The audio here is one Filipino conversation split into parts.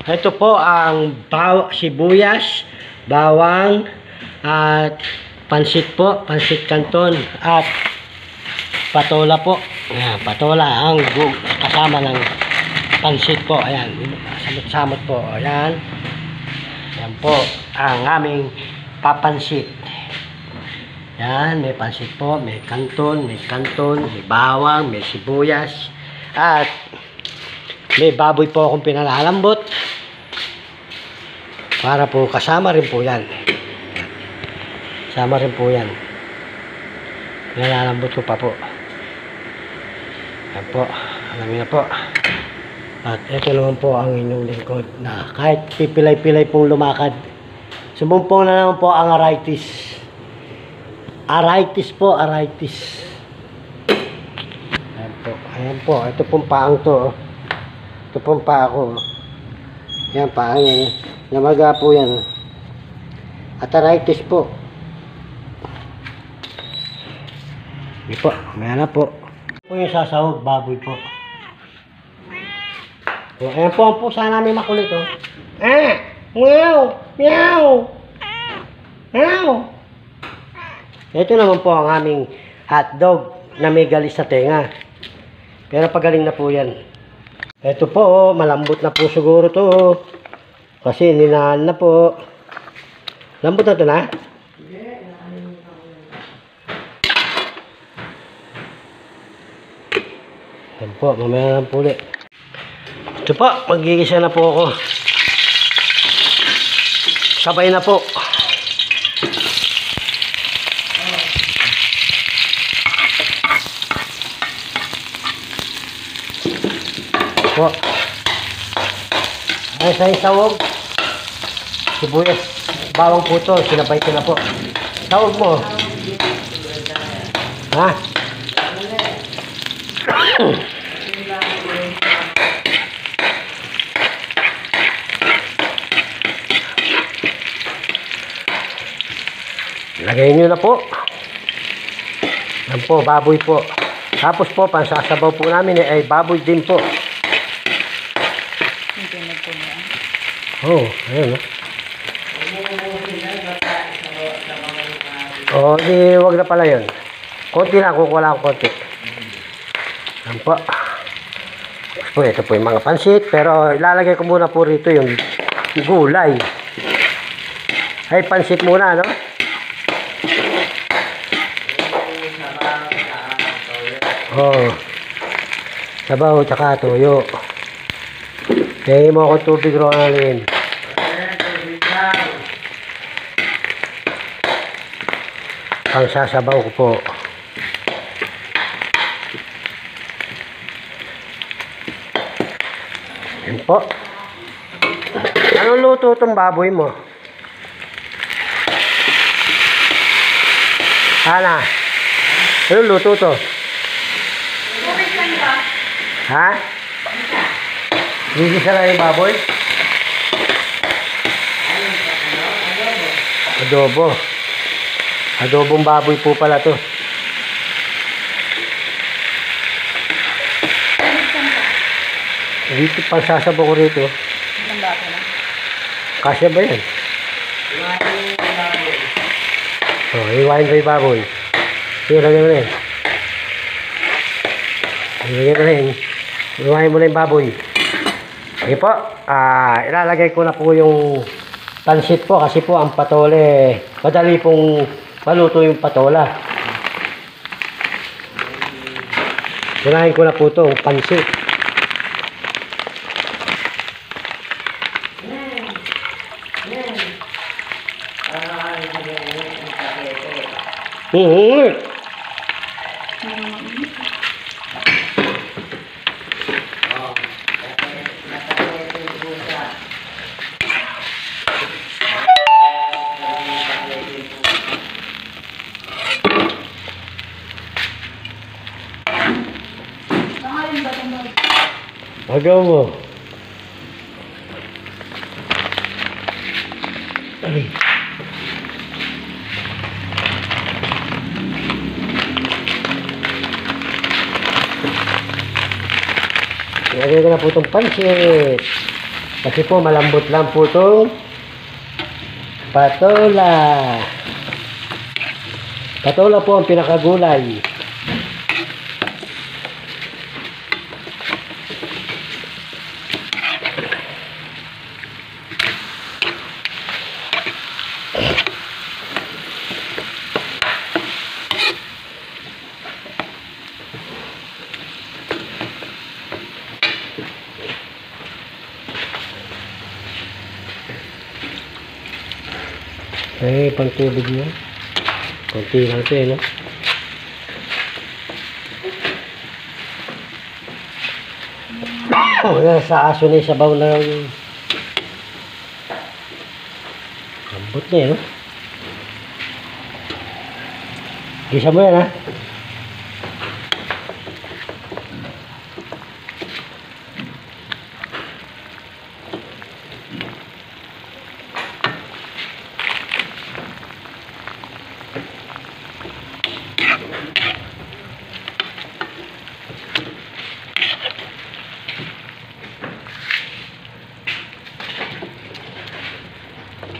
Ito po ang sibuyas, bawang, at pansit po, pansit canton, at patola po. Ayan, patola ang kasama ng pansit po. Ayan, samot-samot po. Ayan. Ayan po ang aming papansit. Ayan, may pansit po, may canton, may bawang, may sibuyas, at may baboy po akong pinalalambot. Para po kasama rin po yan. Kasama rin po yan. Pinalalambot ko pa po. Yan po. Alam niyo na po. At ito naman po ang inyong lingkod na kahit pipilay-pilay pong lumakad, sumumpong na naman po ang arthritis. Arthritis po, arthritis. Ayan po. Ayan po. Ito pong paang to. Ito pong paa ko. Ayan, paang yan. Namaga po yan. Arthritis po. Hindi po. May na po. Ito po yung sasahog, baboy po. So, ayan po ang pusa namin makulit. Oh. Meow! Meow! Meow! Ito naman po ang aming hotdog na may galis sa tenga. Pero pagaling na po yan. Ito po, malambot na po siguro to. Kasi ninahan na po. Lambot na ito na? Yan po, mamaya lang po ulit. Ito po, mag-iisa na po ako. Sabay na po. Po. Ay, sa isawog. Sibuyas, bawang puto, sinabay ko na po. Tawag mo. Ha? Lagay nyo na po. Yan po, baboy po. Tapos po, pansasabaw po namin ay baboy din po. Oh, ayun. Oh, di wag na pala yun. Konti lang, kukuha lang konti. Yan po. Po, ito po yung mga pansit. Pero ilalagay ko muna po rito yung gulay. Ay, pansit muna, no? Oh. Sabaw, tsaka tuyo. Kaya mo ako tubig Ronaldin. Ang sasabaw ko po. Yan po. Anong luto itong baboy mo? Ana? Anong luto ito? Ha? Gigisa lang yung baboy? Adobo. Adobong baboy po pala to. Dito pang sasabo ko rito. Kasya ba yan? Oh, iwain ko yung baboy. Sige, lagyan mo na yan. Lagyan mo na yan. Iwain mo na yung baboy. Sige po, ilalagay ko na po yung pansit po kasi po ang patole, madali pong maluto yung patola. Unahin ko na po itong pansit. Agaw mo. Ay. Ilagay ko na po itong pansit. Kasi po malambot lang po itong patola. Patola po ang pinakagulay. Ay, pang tubig niya. Kunti lang ito no? Wala, sa aso na yung sabaw na yung lambot na no? Gisa mo yan ha?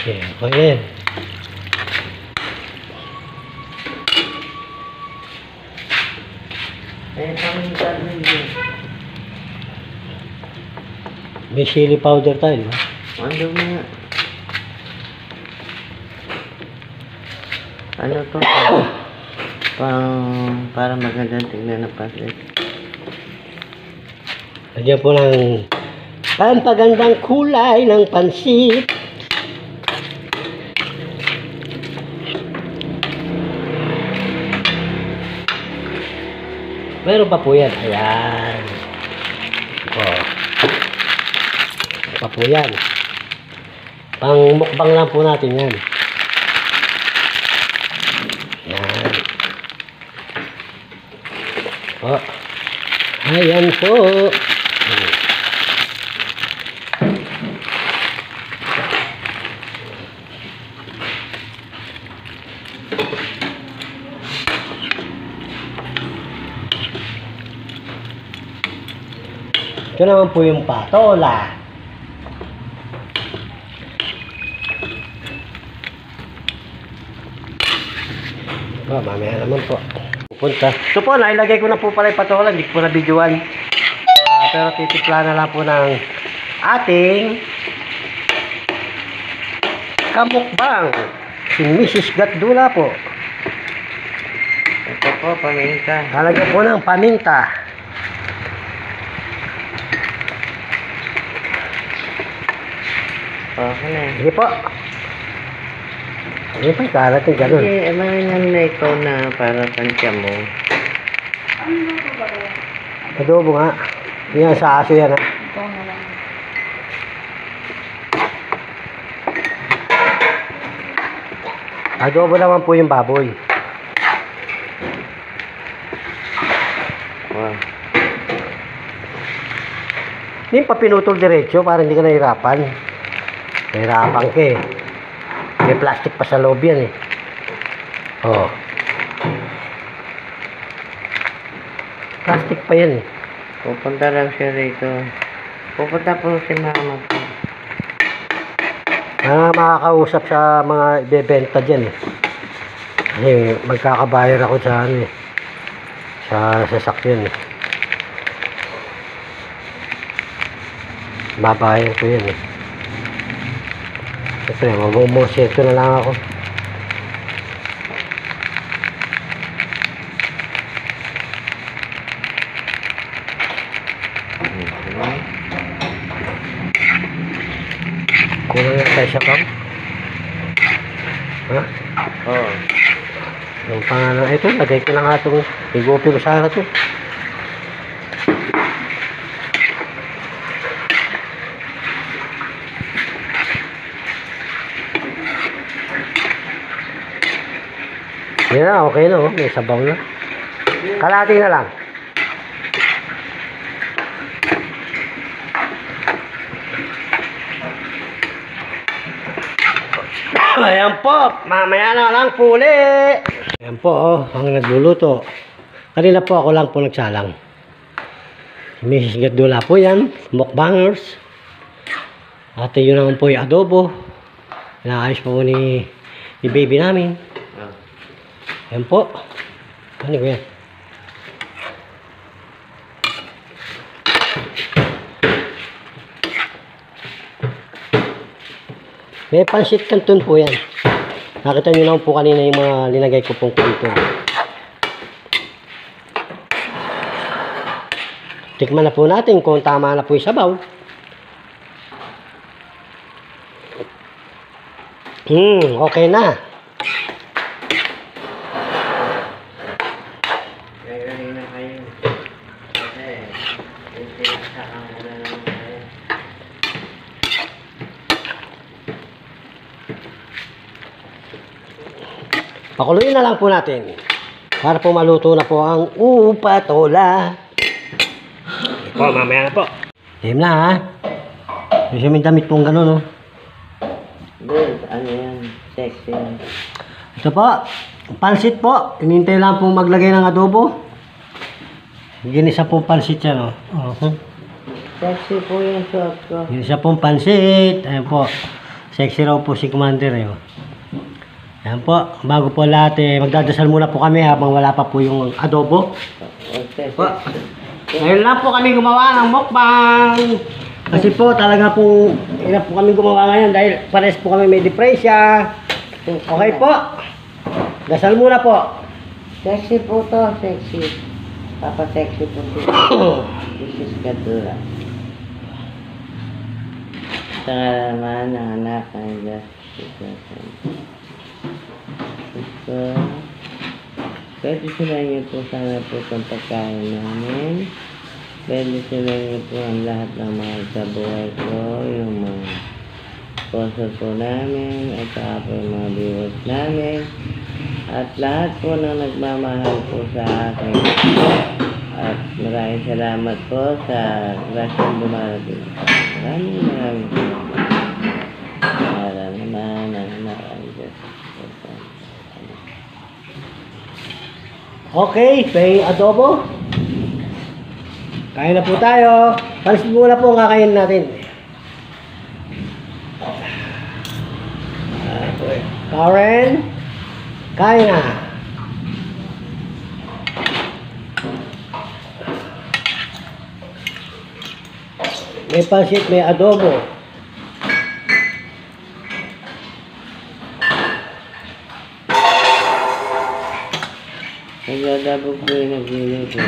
Okay, okay. May chili powder tayo, di ba? Ano nga? Ano to? Para magandang tingnan ng pansit. Lagyan po ng pampagandang kulay ng pansit. Meron pa po yan. Ayan. Oh. Pa po yan. Pang mukbang lang po natin yan. Yan. Oh. Ayan po. Ito naman po yung patola. Mamaya naman po. Pupunta. Ito po, nailagay ko na po pala yung patola. Hindi ko po na-videoan. Pero titipla na lang po ng ating kamukbang. Si Mrs. Gatdula po. Ito po, paminta. Nalagyan po ng paminta. Okay na. Sige po. Sige po, kalat yung ganun. Hindi, amahan na ikaw na para tansya mo. Adobo nga. Yan, sa aso yan ha. Adobo naman po yung baboy. Wow. Hindi pa pinutol diretso para hindi ka nahirapan. Nahirapan ka eh. May plastic pa sa loob yan eh. Oh. Plastic pa yan eh. Pupunta lang siya rito. Pupunta po si mama po. Makakausap sa mga ibebenta dyan eh. Kasi magkakabayar ako sa ano eh. Sa sasakyan eh. Babayar ko yan eh. Siyempre, mamumurseto na lang ako. Kulang lang tayo sa kam. Ha? Oo. Yung pangalan, ito, lagay ko na nga itong igupi ko sana ito. Yan na, okay na oh. May sabaw na. Kalahati na lang. Ayan po, mamaya na lang po uli. Ayan po, ang nagluluto. Kanina po ako lang po nagsalang. Mrs. Gadula po yan, mukbangers. At yun naman po yung adobo. Inaayos po ni baby namin. Ayan po. Ano ko yan? May pansit canton po yan. Nakita nyo naman po kanina yung mga linagay ko pong canton. Tikman na po natin kung tama na po yung sabaw. Okay na. Gagaling na kayo. Kasi, yung sinasakang ko na naman kayo. Pakuluin na lang po natin. Para po maluto na po ang upatola. Po, mamaya na po. Game na ha. Kasi may damit pong gano'n, no? Good, ano yan? Sexy yan. Ito po, pansit po. Hinintay lang pong maglagay ng adobo. Ginisa pong pansit yan, no? Sexy po yung suot ko. Ginisa pong pansit. Ayan po. Sexy raw po si Commander, eh. Ayan po, bago po lahat, magdadasal muna po kami habang wala pa po yung adobo. Okay. Po. Ngayon lang po kami gumawa ng mukbang. Kasi po talaga po, hirap po kami gumawa ngayon dahil pares po kami may depresya. Okay po. Dasal muna po. Sexy po to, sexy. Papa-sexy po to. This is Gadula. Sa naman ng anak ng Justice. So, pwede sila niyo po sana po itong pagkain namin. Pwede sila niyo po ang lahat ng mga sa buhay ko, yung mga sponsor po namin, at saka po yung mga viewers namin, at lahat po na nagmamahal po sa akin. At maraming salamat po sa grasyang dumarating. Maraming salamat. Para naman ang anak ang Diyos. Okay, may adobo. Kain na po tayo. Pansit muna po ang kakain natin. Karen, kain na. May pansit, may adobo. Nagdadabog po yung nagluluto.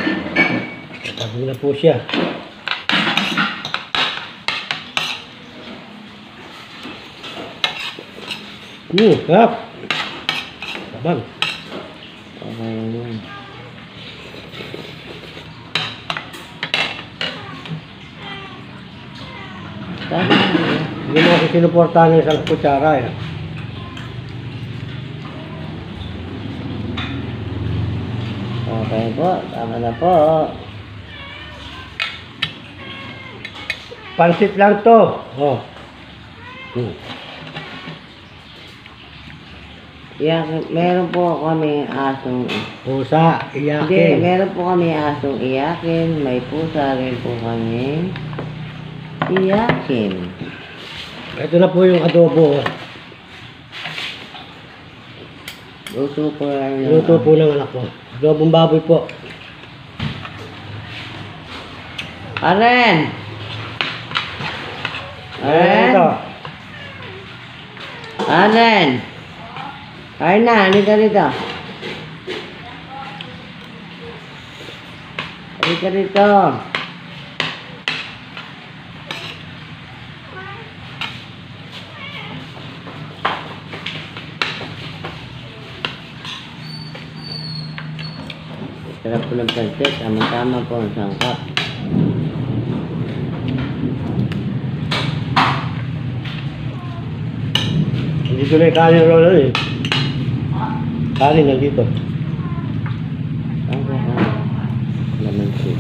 Tabi na po siya. Sarap. Sabang. Okay naman. Tama na. Hindi mo kasi sinuportahan ng isang kutsara eh. Okay po, tama na po. Pansit lang to. Oh. Meron po kami asong... Pusa, Hindi, iyakin. meron po kami asong iyakin. May pusa rin po kami iyakin. Ito na po yung adobo. Luto po lang. Luto po ng anak ko. Adobong baboy po. Aren! Aren! Ito. Aren! Kain na, halika rito. Halika rito. Sarap po ng pansit. Tama-tama po ang sangkap. Dito na yung kanin roll eh. Kanin nandito. Ang sarap. Lemon soup.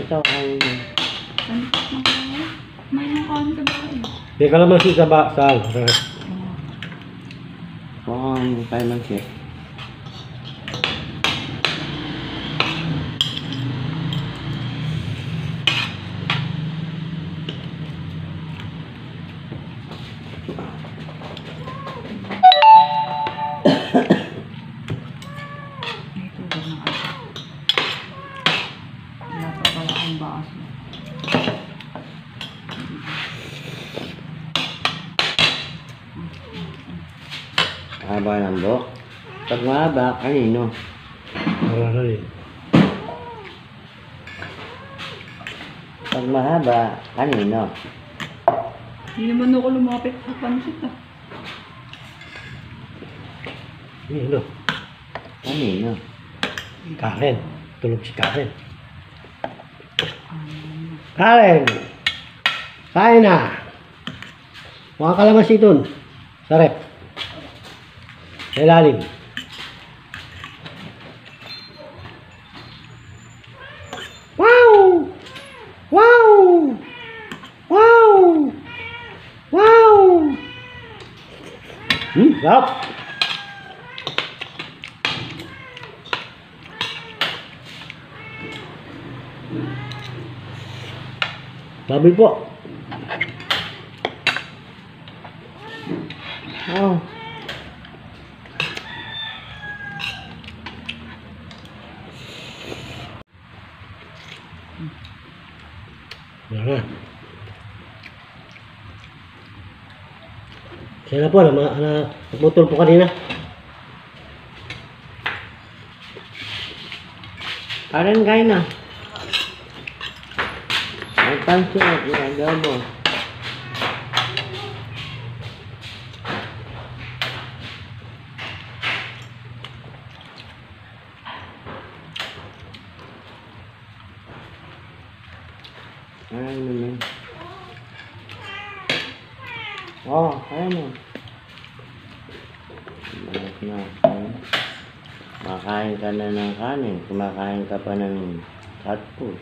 Ito, kanin mo. May nakaon ka ba eh? May kalamansi sa bakal. Kung kayo lang siya. Ito ba na ako? Wala pa pala akong baso. Haba ng buhok. Pag mahaba, kanino? Para rin. Pag mahaba, kanino? Hindi naman ako lumapit sa pansit ah. Ano? Kanino? Karen. Tulog si Karen. Karen! Kain na! Mukhang kalamansi dun. Sa rep. Sa ilalim. Wow! Wow! Wow! Wow! Sarap! Sabi po. Oh. Wala na. Siya na po, nagmutol po kanina. Karen, kain na. May pansit, ginagawa mo. Ano naman? Oh, kaya mo. Malas na. Makain ka na ng kanin. Kumakain ka pa ng hot food.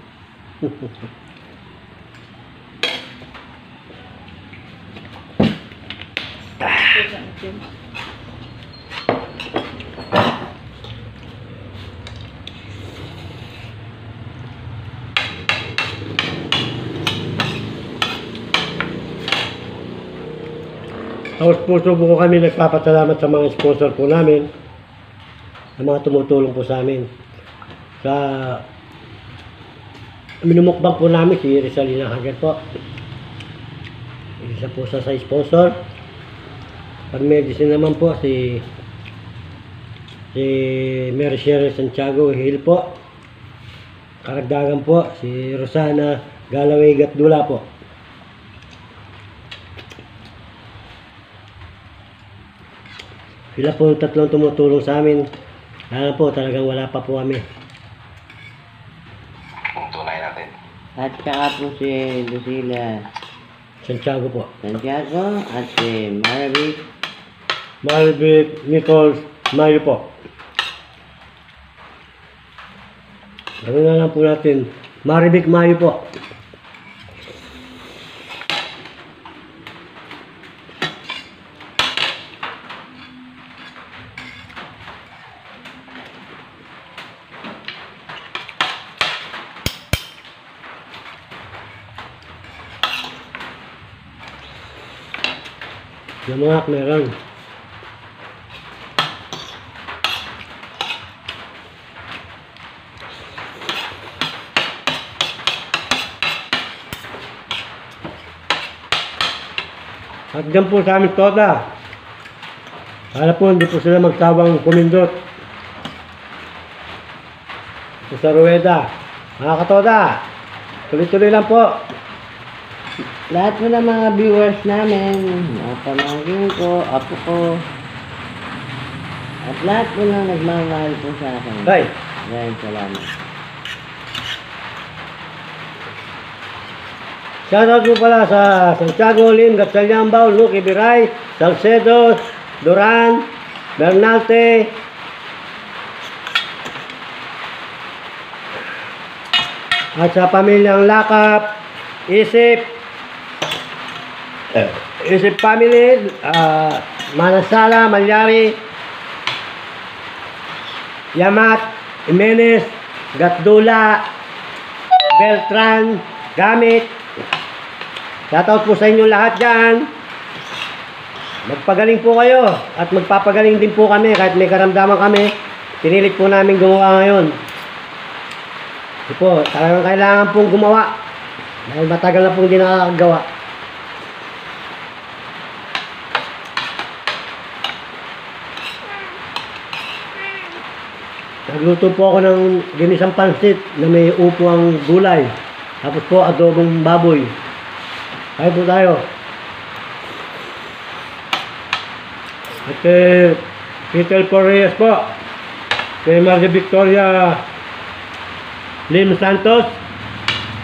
Tapos puso po kami nagpapasalamat sa mga sponsor po namin, sa mga tumutulong po sa amin. Sa minumukbang po namin si Rizalina Hagan po. Isa po sa sponsor. Pag medicine naman po si Mary Sherry Santiago Hill po. Karagdagan po si Rosana Galaway Gatdula po. Sila po yung tatlong tumutulong sa amin. Kaya po, talagang wala pa po kami. Tunay natin. At saka po si Lucila Santiago po. Santiago at si Marvick. Marvick Nichols Mayo po. Gawin na lang po natin. Marvick Mayo po. Yung mga meron. At dyan po sa aming toda. Para po hindi po sila magsawang kumindot. Sa ruweda. Mga katoda, tuloy-tuloy lang po. Lahat po ng mga viewers namin, mga pamangkin ko, apo ko, at lahat po na nagmamahal po sa akin. Bye. Maraming salamat. Shoutout po pala sa Santiago, Lim, Gatsalyambao, Luque, Biray, Salcedo, Duran, Bernalte, at sa pamilyang Lakap, Isip Family, Manasala, Malyari, Yamat, Jimenez, Gatdula, Beltran, Gamit. Shoutout po sa inyo lahat dyan. Magpagaling po kayo at magpapagaling din po kami kahit may karamdaman kami. Pinilit po namin gumawa ngayon. Ito po, talagang kailangan pong gumawa dahil matagal na pong hindi nakakagawa. Nagluto po ako ng ginisang pansit na may upuang gulay. Tapos po adobong baboy. Kaya po tayo. At kay Peter Correas po. Kay Maria Victoria Lim Santos.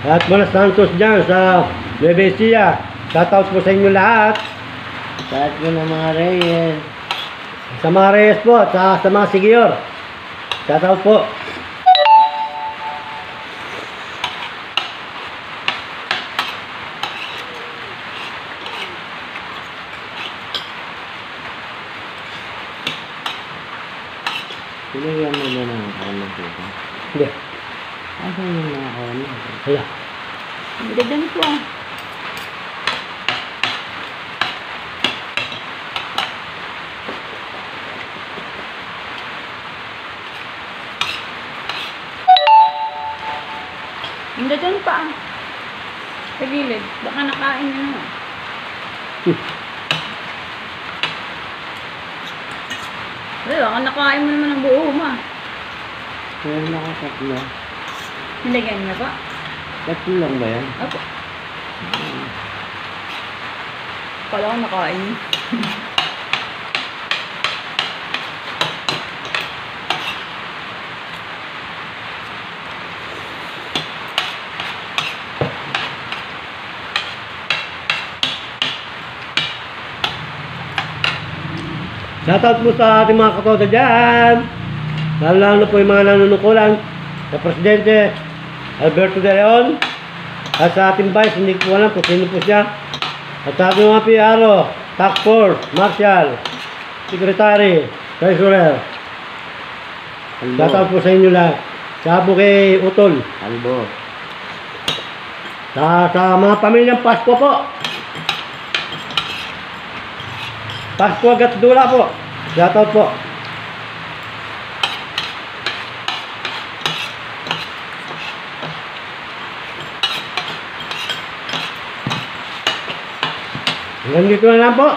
At mga Santos dyan sa Nueva Ecija. Shoutout po sa inyo lahat. Lahat ko ng mga Reyes. Sa mga Reyes po at sa mga Sigiyor. Shoutout po. Sinigyan mo na ng kanan dito. Hindi. Asan yung mga kanan? Wala. Ang ganda nito ah. Ang ganda pa ah. Sa gilid. Baka nakain na naman. Wala, baka nakain mo naman ang buo ma. Meron ako tatlo. Nilagyan niya ba? Tatlo lang ba yan? Opo. Kala ko nakain. Shoutout po sa ating mga katoda dyan. Lalo po yung mga nanunukulan sa Presidente Alberto de Leon. At sa ating vice, hindi ko alam kung sino po siya. At sa ating mga PRO, Task Force, Marshal, Secretary, Treasurer. Shoutout po sa inyo lahat. Sabo kay Utol. Albo. Sa mga pamilyang Pasko po. Pasko Gatdula po. Shoutout po. Hanggang dito na lang po.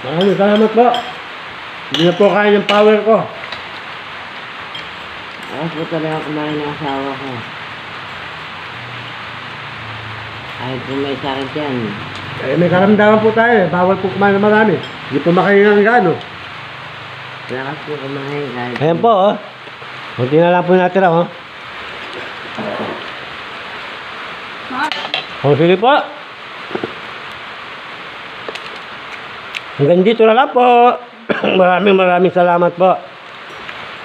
Maraming salamat po. Hindi na po kaya ng power ko. Ayos po talaga kumain ng asawa ko. Kahit po may sakit yan. Eh, may karamdaman po tayo eh. Bawal po kumain ng marami. Hindi po makahinga ng gano. Lakas po kumain kahit... Ayan po oh. Kunti na lang po natira oh. Oh, sige po. Hanggang dito na lang po. maraming salamat po.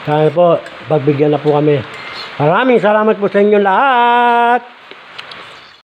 Sana po, pagbigyan na po kami. Maraming salamat po sa inyo lahat.